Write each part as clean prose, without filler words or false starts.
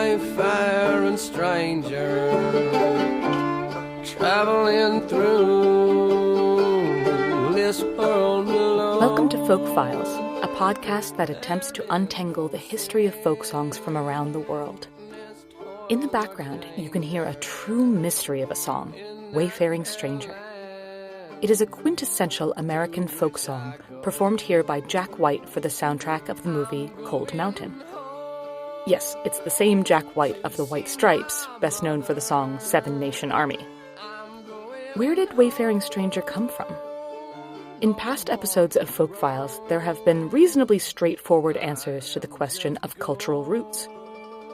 wayfaring stranger, traveling through this world alone. Welcome to Folk Files, a podcast that attempts to untangle the history of folk songs from around the world. In the background, you can hear a true mystery of a song, Wayfaring Stranger. It is a quintessential American folk song performed here by Jack White for the soundtrack of the movie Cold Mountain. Yes, it's the same Jack White of the White Stripes, best known for the song Seven Nation Army. Where did Wayfaring Stranger come from? In past episodes of Folk Files, there have been reasonably straightforward answers to the question of cultural roots.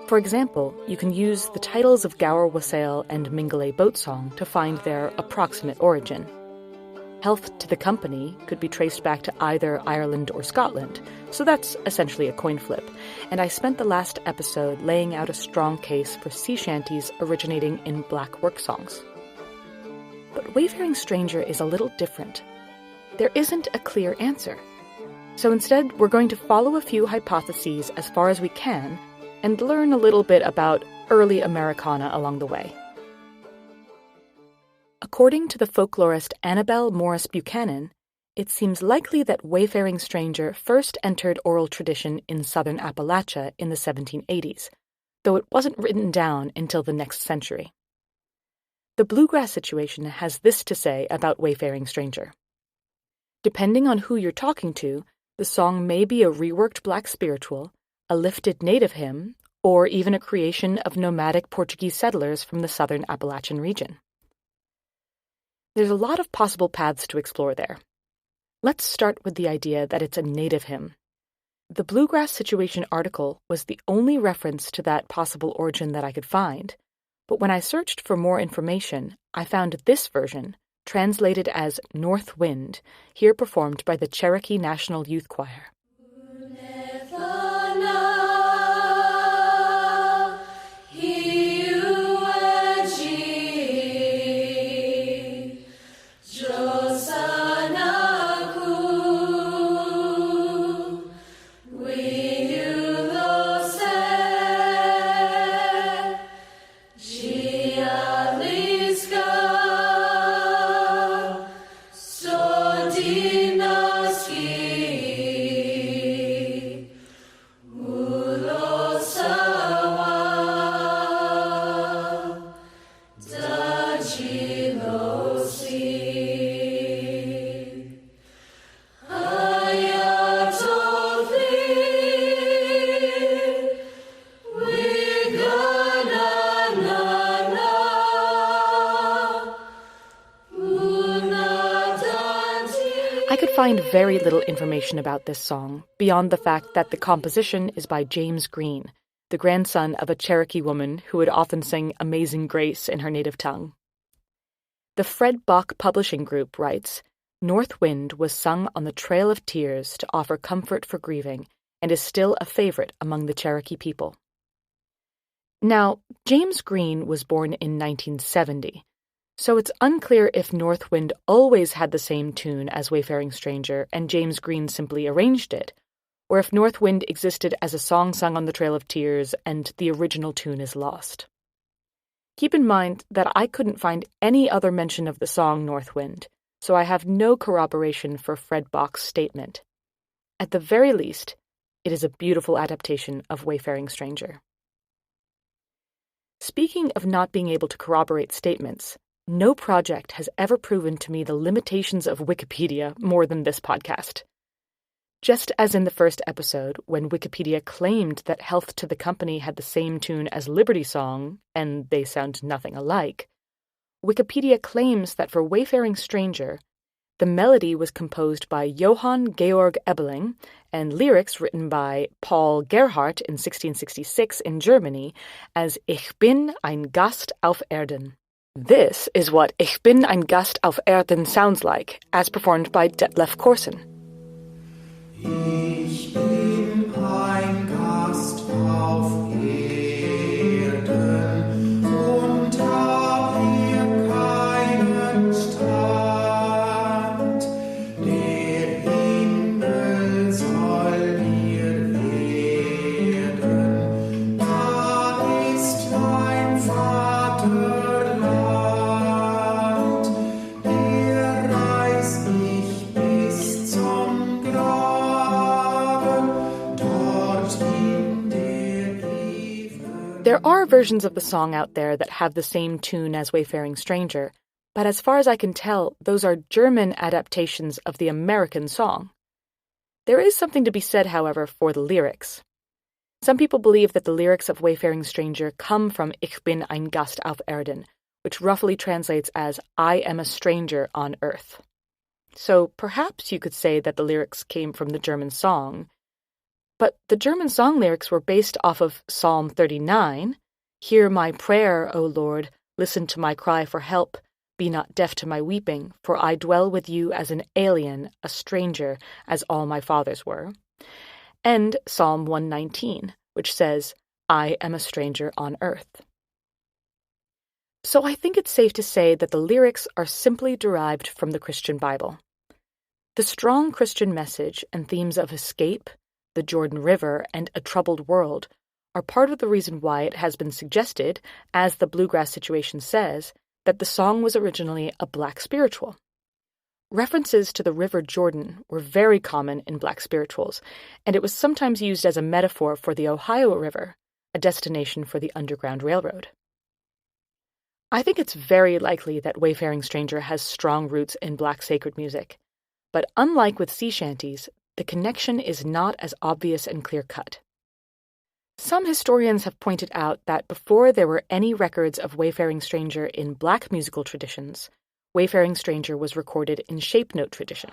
For example, you can use the titles of Gower Wassail and Mingulay Boat Song to find their approximate origin. Health to the Company could be traced back to either Ireland or Scotland, so that's essentially a coin flip, and I spent the last episode laying out a strong case for sea shanties originating in black work songs. But Wayfaring Stranger is a little different. There isn't a clear answer. So instead, we're going to follow a few hypotheses as far as we can and learn a little bit about early Americana along the way. According to the folklorist Annabelle Morris Buchanan, it seems likely that Wayfaring Stranger first entered oral tradition in southern Appalachia in the 1780s, though it wasn't written down until the next century. The bluegrass situation has this to say about Wayfaring Stranger. Depending on who you're talking to, the song may be a reworked black spiritual, a lifted native hymn, or even a creation of nomadic Portuguese settlers from the southern Appalachian region. There's a lot of possible paths to explore there. Let's start with the idea that it's a native hymn. The Bluegrass Situation article was the only reference to that possible origin that I could find, but when I searched for more information, I found this version, translated as North Wind, here performed by the Cherokee National Youth Choir. Find very little information about this song, beyond the fact that the composition is by James Green, the grandson of a Cherokee woman who would often sing Amazing Grace in her native tongue. The Fred Bach Publishing Group writes, North Wind was sung on the Trail of Tears to offer comfort for grieving, and is still a favorite among the Cherokee people. Now, James Green was born in 1970, so it's unclear if North Wind always had the same tune as Wayfaring Stranger and James Green simply arranged it, or if North Wind existed as a song sung on the Trail of Tears and the original tune is lost. Keep in mind that I couldn't find any other mention of the song North Wind, so I have no corroboration for Fred Bach's statement. At the very least, it is a beautiful adaptation of Wayfaring Stranger. Speaking of not being able to corroborate statements, no project has ever proven to me the limitations of Wikipedia more than this podcast. Just as in the first episode, when Wikipedia claimed that Health to the Company had the same tune as Liberty Song, and they sound nothing alike, Wikipedia claims that for Wayfaring Stranger, the melody was composed by Johann Georg Ebeling, and lyrics written by Paul Gerhardt in 1666 in Germany as Ich bin ein Gast auf Erden. This is what Ich bin ein Gast auf Erden sounds like, as performed by Detlef Korsen. Ich bin ein Gast auf Erden und hab hier keinen Stand. Der Himmel soll mir werden, da There are versions of the song out there that have the same tune as Wayfaring Stranger, but as far as I can tell, those are German adaptations of the American song. There is something to be said, however, for the lyrics. Some people believe that the lyrics of Wayfaring Stranger come from Ich bin ein Gast auf Erden, which roughly translates as I am a stranger on earth. So perhaps you could say that the lyrics came from the German song. But the German song lyrics were based off of Psalm 39, Hear my prayer, O Lord, listen to my cry for help, be not deaf to my weeping, for I dwell with you as an alien, a stranger, as all my fathers were. And Psalm 119, which says, I am a stranger on earth. So I think it's safe to say that the lyrics are simply derived from the Christian Bible. The strong Christian message and themes of escape, the Jordan River, and a troubled world are part of the reason why it has been suggested, as the bluegrass situation says, that the song was originally a black spiritual. References to the River Jordan were very common in black spirituals, and it was sometimes used as a metaphor for the Ohio River, a destination for the Underground Railroad. I think it's very likely that Wayfaring Stranger has strong roots in black sacred music, but unlike with sea shanties, the connection is not as obvious and clear-cut. Some historians have pointed out that before there were any records of Wayfaring Stranger in black musical traditions, Wayfaring Stranger was recorded in shape note tradition.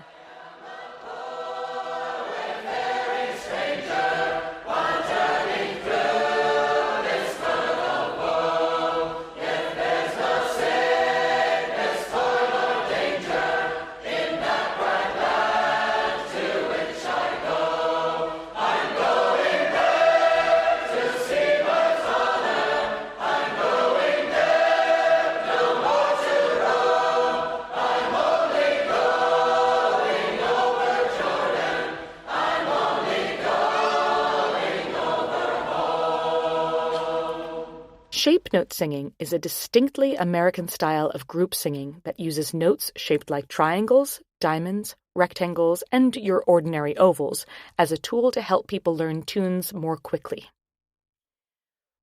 Shape note singing is a distinctly American style of group singing that uses notes shaped like triangles, diamonds, rectangles, and your ordinary ovals as a tool to help people learn tunes more quickly.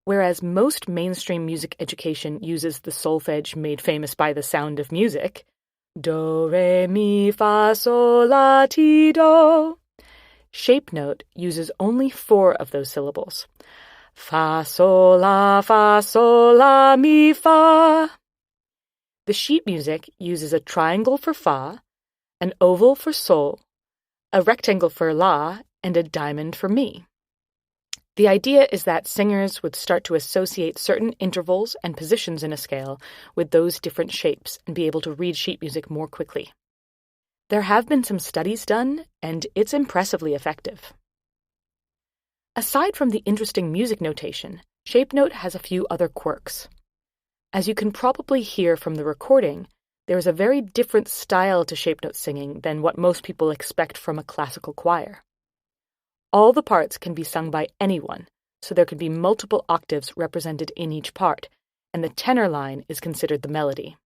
Whereas most mainstream music education uses the solfege made famous by The Sound of Music, do, re, mi, fa, sol, la, ti, do, shape note uses only 4 of those syllables. Fa, sol, la, mi, fa. The sheet music uses a triangle for fa, an oval for sol, a rectangle for la, and a diamond for mi. The idea is that singers would start to associate certain intervals and positions in a scale with those different shapes and be able to read sheet music more quickly. There have been some studies done, and it's impressively effective. Aside from the interesting music notation, shape note has a few other quirks. As you can probably hear from the recording, there is a very different style to shape note singing than what most people expect from a classical choir. All the parts can be sung by anyone, so there can be multiple octaves represented in each part, and the tenor line is considered the melody.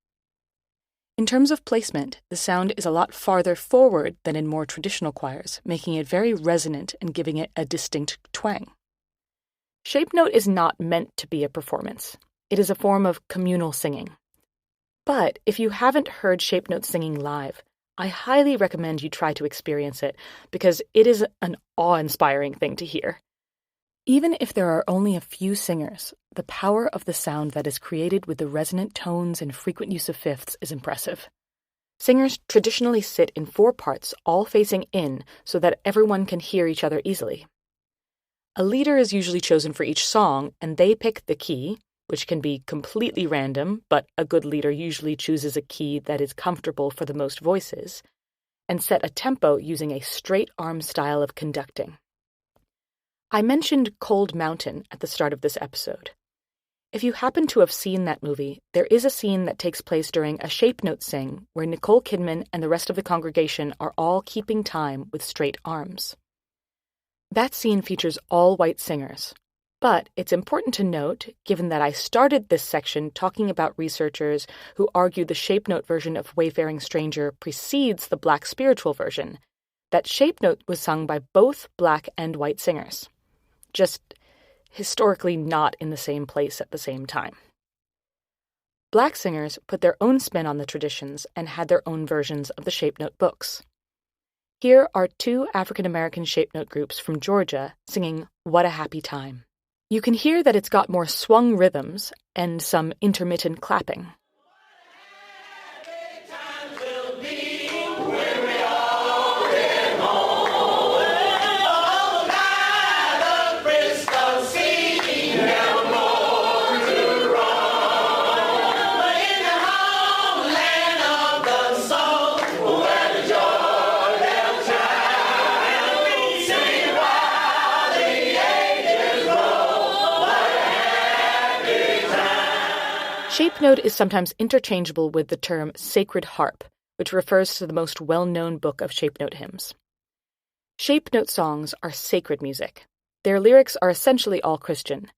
In terms of placement, the sound is a lot farther forward than in more traditional choirs, making it very resonant and giving it a distinct twang. Shape note is not meant to be a performance. It is a form of communal singing. But if you haven't heard shape note singing live, I highly recommend you try to experience it because it is an awe-inspiring thing to hear. Even if there are only a few singers, the power of the sound that is created with the resonant tones and frequent use of fifths is impressive. Singers traditionally sit in 4 parts, all facing in, so that everyone can hear each other easily. A leader is usually chosen for each song, and they pick the key, which can be completely random, but a good leader usually chooses a key that is comfortable for the most voices, and set a tempo using a straight arm style of conducting. I mentioned Cold Mountain at the start of this episode. If you happen to have seen that movie, there is a scene that takes place during a shape note sing where Nicole Kidman and the rest of the congregation are all keeping time with straight arms. That scene features all white singers, but it's important to note, given that I started this section talking about researchers who argue the shape note version of Wayfaring Stranger precedes the black spiritual version, that shape note was sung by both black and white singers. Just historically not in the same place at the same time. Black singers put their own spin on the traditions and had their own versions of the shape note books. Here are two African-American shape note groups from Georgia singing What a Happy Time. You can hear that it's got more swung rhythms and some intermittent clapping. Shape note is sometimes interchangeable with the term sacred harp, which refers to the most well-known book of shape note hymns. Shape note songs are sacred music. Their lyrics are essentially all Christian.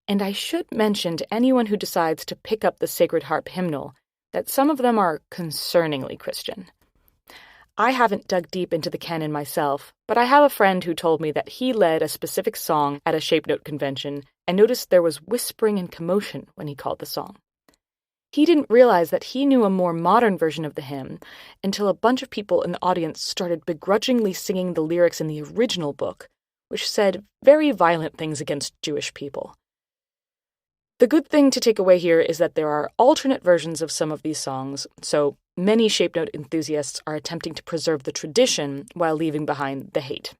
And I should mention to anyone who decides to pick up the Sacred Harp hymnal that some of them are concerningly Christian. I haven't dug deep into the canon myself, but I have a friend who told me that he led a specific song at a shape note convention and noticed there was whispering and commotion when he called the song. He didn't realize that he knew a more modern version of the hymn until a bunch of people in the audience started begrudgingly singing the lyrics in the original book, which said very violent things against Jewish people. The good thing to take away here is that there are alternate versions of some of these songs, so many shape note enthusiasts are attempting to preserve the tradition while leaving behind the hate.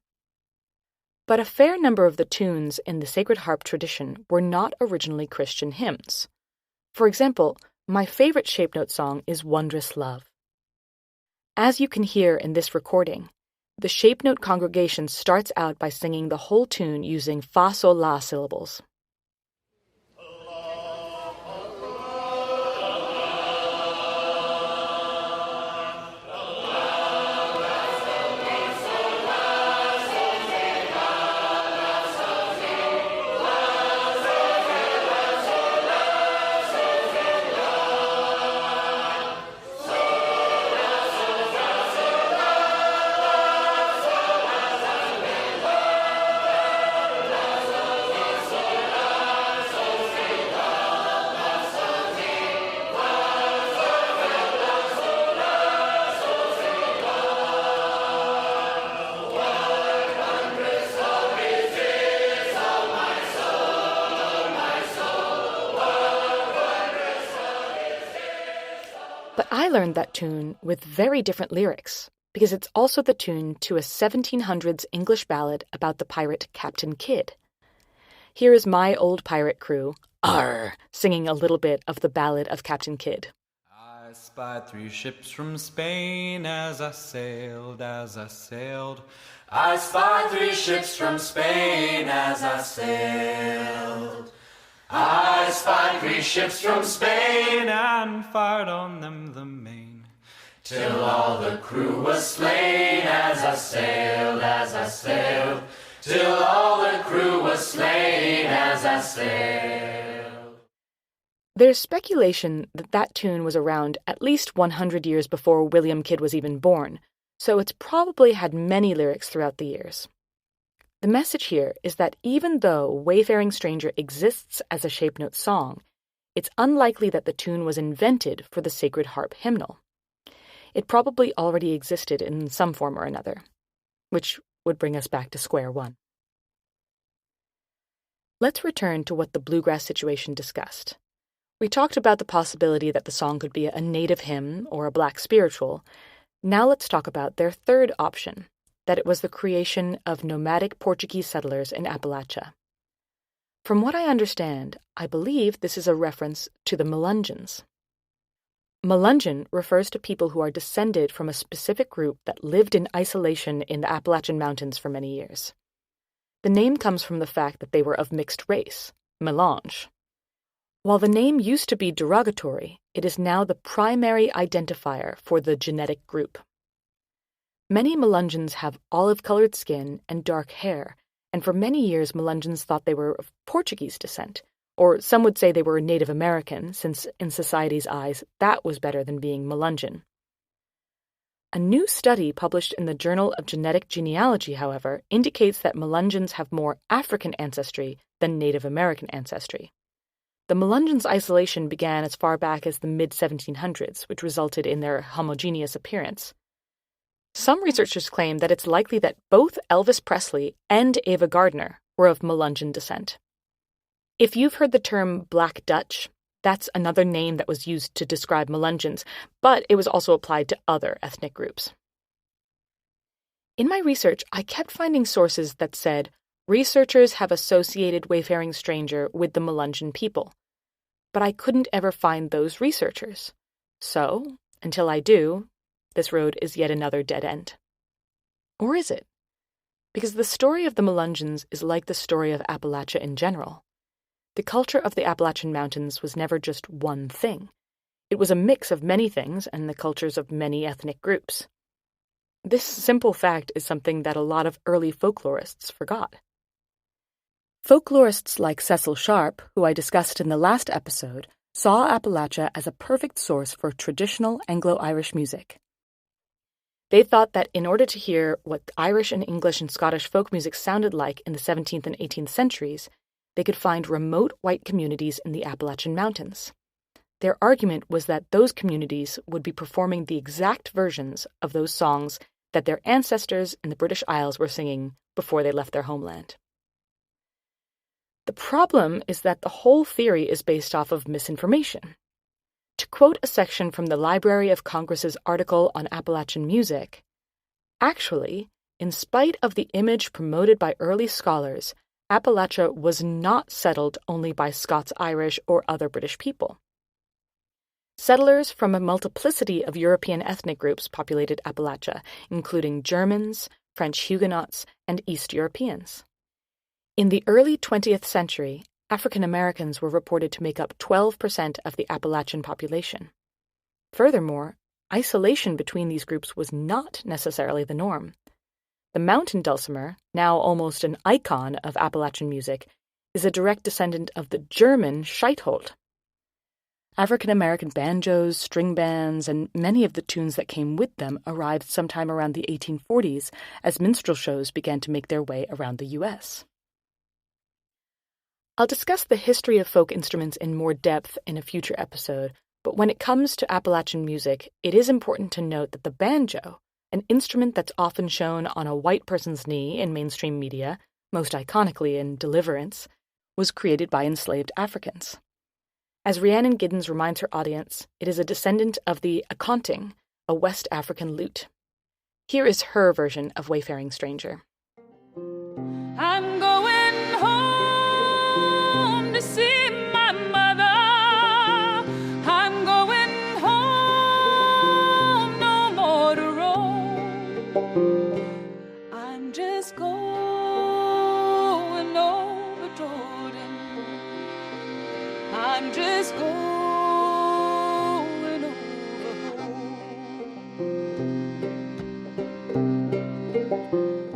But a fair number of the tunes in the Sacred Harp tradition were not originally Christian hymns. For example, my favorite shape note song is Wondrous Love. As you can hear in this recording, the shape note congregation starts out by singing the whole tune using fa sol la syllables. But I learned that tune with very different lyrics, because it's also the tune to a 1700s English ballad about the pirate Captain Kidd. Here is my old pirate crew, ARRR, singing a little bit of the Ballad of Captain Kidd. I spied 3 ships from Spain as I sailed, I spied 3 ships from Spain as I sailed. I spied 3 ships from Spain and fired on them the main, till all the crew was slain as I sailed, till all the crew was slain as I sailed. There's speculation that that tune was around at least 100 years before William Kidd was even born, so it's probably had many lyrics throughout the years. The message here is that even though Wayfaring Stranger exists as a shape note song, it's unlikely that the tune was invented for the Sacred Harp hymnal. It probably already existed in some form or another, which would bring us back to square one. Let's return to what the bluegrass situation discussed. We talked about the possibility that the song could be a native hymn or a black spiritual. Now let's talk about their third option, that it was the creation of nomadic Portuguese settlers in Appalachia. From what I understand, I believe this is a reference to the Melungeons. Melungeon refers to people who are descended from a specific group that lived in isolation in the Appalachian Mountains for many years. The name comes from the fact that they were of mixed race, mélange. While the name used to be derogatory, it is now the primary identifier for the genetic group. Many Melungeons have olive-colored skin and dark hair, and for many years Melungeons thought they were of Portuguese descent, or some would say they were Native American, since in society's eyes that was better than being Melungeon. A new study published in the Journal of Genetic Genealogy, however, indicates that Melungeons have more African ancestry than Native American ancestry. The Melungeons' isolation began as far back as the mid-1700s, which resulted in their homogeneous appearance. Some researchers claim that it's likely that both Elvis Presley and Ava Gardner were of Melungeon descent. If you've heard the term Black Dutch, that's another name that was used to describe Melungeons, but it was also applied to other ethnic groups. In my research, I kept finding sources that said, researchers have associated Wayfaring Stranger with the Melungeon people. But I couldn't ever find those researchers. So, until I do, this road is yet another dead end. Or is it? Because the story of the Melungeons is like the story of Appalachia in general. The culture of the Appalachian Mountains was never just one thing. It was a mix of many things and the cultures of many ethnic groups. This simple fact is something that a lot of early folklorists forgot. Folklorists like Cecil Sharp, who I discussed in the last episode, saw Appalachia as a perfect source for traditional Anglo-Irish music. They thought that in order to hear what Irish and English and Scottish folk music sounded like in the 17th and 18th centuries, they could find remote white communities in the Appalachian Mountains. Their argument was that those communities would be performing the exact versions of those songs that their ancestors in the British Isles were singing before they left their homeland. The problem is that the whole theory is based off of misinformation. To quote a section from the Library of Congress's article on Appalachian music, actually, in spite of the image promoted by early scholars, Appalachia was not settled only by Scots-Irish or other British people. Settlers from a multiplicity of European ethnic groups populated Appalachia, including Germans, French Huguenots, and East Europeans. In the early 20th century, African Americans were reported to make up 12% of the Appalachian population. Furthermore, isolation between these groups was not necessarily the norm. The mountain dulcimer, now almost an icon of Appalachian music, is a direct descendant of the German Scheithold. African-American banjos, string bands, and many of the tunes that came with them arrived sometime around the 1840s as minstrel shows began to make their way around the U.S. I'll discuss the history of folk instruments in more depth in a future episode, but when it comes to Appalachian music, it is important to note that the banjo, an instrument that's often shown on a white person's knee in mainstream media, most iconically in Deliverance, was created by enslaved Africans. As Rhiannon Giddens reminds her audience, it is a descendant of the akonting, a West African lute. Here is her version of Wayfaring Stranger. I'm going home to see my mother. I'm going home, no more to roam. I'm just going over Jordan. I'm just going over home.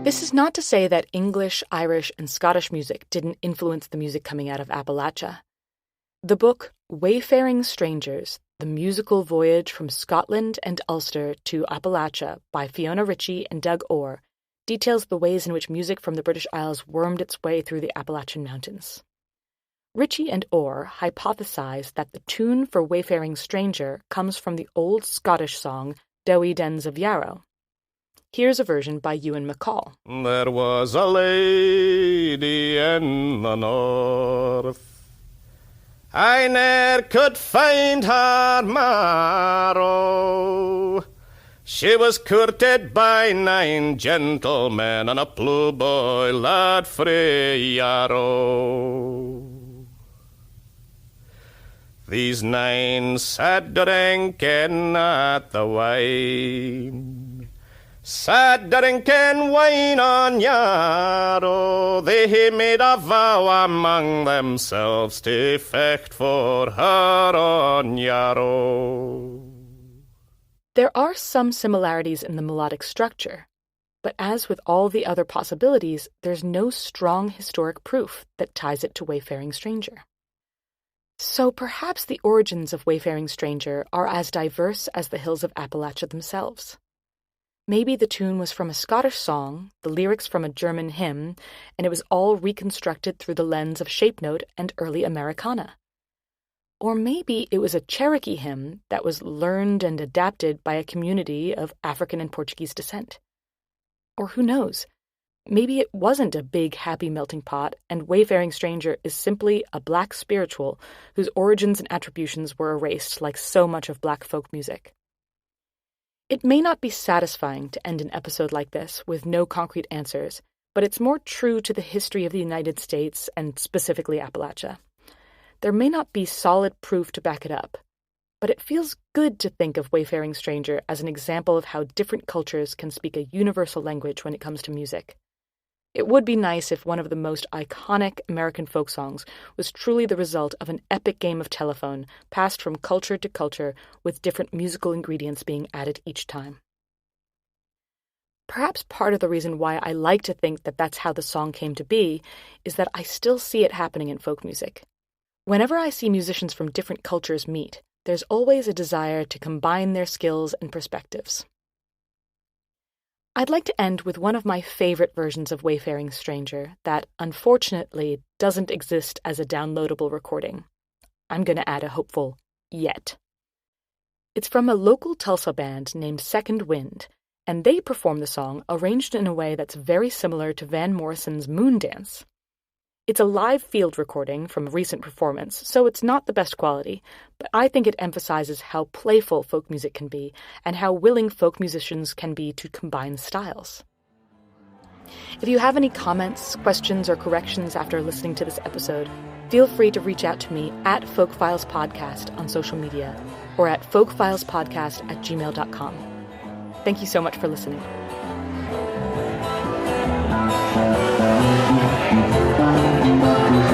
This is not to say that English, Irish, and Scottish music didn't influence the music coming out of Appalachia. The book Wayfaring Strangers, The Musical Voyage from Scotland and Ulster to Appalachia by Fiona Ritchie and Doug Orr details the ways in which music from the British Isles wormed its way through the Appalachian Mountains. Ritchie and Orr hypothesized that the tune for Wayfaring Stranger comes from the old Scottish song Dowie Dens of Yarrow. Here's a version by Ewan MacColl. There was a lady in the north, I ne'er could find her marrow. She was courted by 9 gentlemen and a blue boy lad frae Yarrow. These 9 sat drinking at the wine, sat drinking wine on Yarrow. They made a vow among themselves to fecht for her on Yarrow. There are some similarities in the melodic structure, but as with all the other possibilities, there's no strong historic proof that ties it to Wayfaring Stranger. So perhaps the origins of Wayfaring Stranger are as diverse as the hills of Appalachia themselves. Maybe the tune was from a Scottish song, the lyrics from a German hymn, and it was all reconstructed through the lens of shape note and early Americana. Or maybe it was a Cherokee hymn that was learned and adapted by a community of African and Portuguese descent. Or who knows? Maybe it wasn't a big, happy melting pot, and Wayfaring Stranger is simply a Black spiritual whose origins and attributions were erased like so much of Black folk music. It may not be satisfying to end an episode like this with no concrete answers, but it's more true to the history of the United States and specifically Appalachia. There may not be solid proof to back it up, but it feels good to think of Wayfaring Stranger as an example of how different cultures can speak a universal language when it comes to music. It would be nice if one of the most iconic American folk songs was truly the result of an epic game of telephone passed from culture to culture with different musical ingredients being added each time. Perhaps part of the reason why I like to think that that's how the song came to be is that I still see it happening in folk music. Whenever I see musicians from different cultures meet, there's always a desire to combine their skills and perspectives. I'd like to end with one of my favorite versions of Wayfaring Stranger that, unfortunately, doesn't exist as a downloadable recording. I'm going to add a hopeful yet. It's from a local Tulsa band named Second Wind, and they perform the song arranged in a way that's very similar to Van Morrison's Moon Dance. It's a live field recording from a recent performance, so it's not the best quality, but I think it emphasizes how playful folk music can be and how willing folk musicians can be to combine styles. If you have any comments, questions, or corrections after listening to this episode, feel free to reach out to me at folkfilespodcast on social media or at folkfilespodcast@gmail.com. Thank you so much for listening. Thank you.